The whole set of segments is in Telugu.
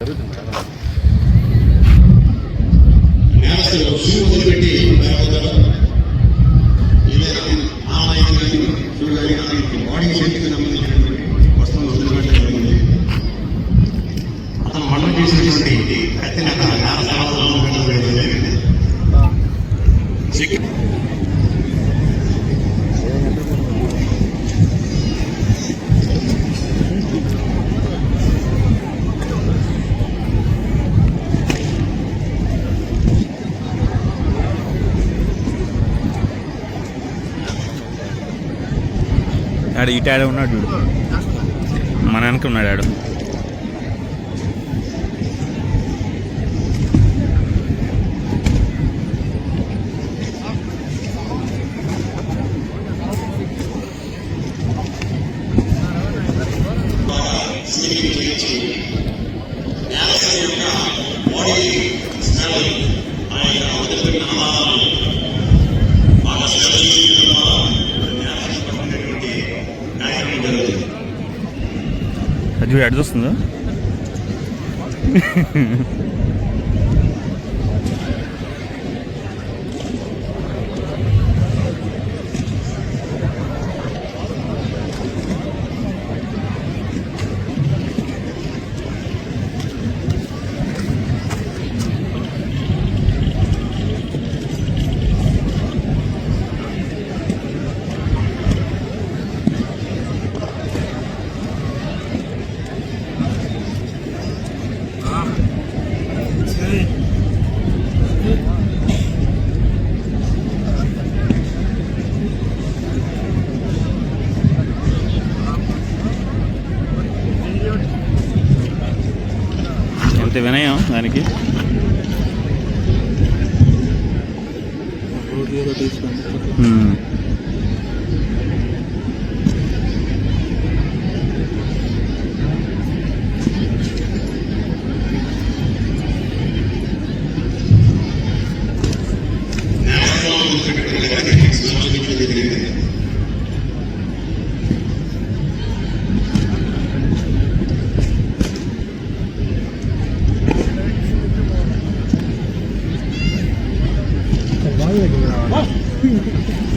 అతను మరణం చేసినటువంటి ఆడు ఇటు ఆడ ఉన్నాడు చూడు, మన వెనక ఉన్నాడు ఆడు. అది ఎడ చూస్తుందో. ఎంత వినయం దానికి.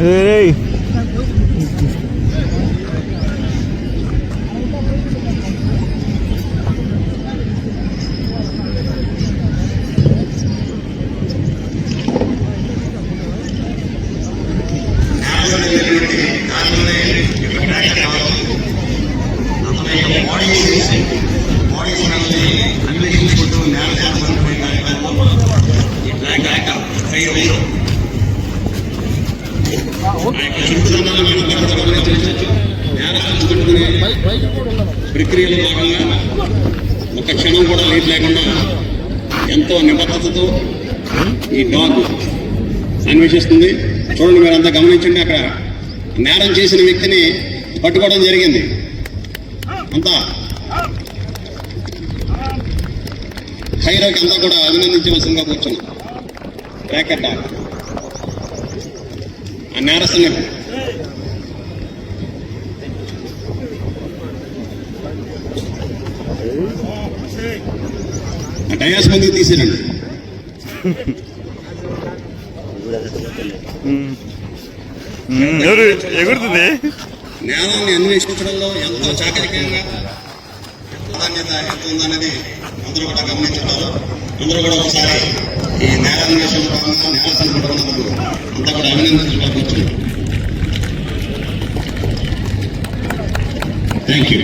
Hey. ప్రక్రియలో భాగంగా ఒక క్షణం కూడా లేట్ లేకుండా ఎంతో నిబద్ధతతో ఈ డాగ్ అన్వేషిస్తుంది. చూడండి, మీరంతా గమనించండి. అక్కడ నేరం చేసిన వ్యక్తిని పట్టుకోవడం జరిగింది. అంతా ఖైరాకి అంతా కూడా అభినందించవలసిందిగా కూర్చున్నాం. ర్యాకెట్ డాగ్ ఆ నేరస్తుని డయాస్ మందికి తీసేరండి. ఎగురుతుంది. నేరాన్ని అన్వేషించడంలో ఎంతో చాకచక్యంగా ప్రాధాన్యత ఎంత ఉందనేది అందరూ కూడా గమనించుంటారు. అందరూ కూడా ఒకసారి ఈ నేరాన్వేషణ భాగంగా నేరస్తులు పట్టుకున్నందుకు అంతా కూడా అభినందించడానికి వచ్చింది. Thank you.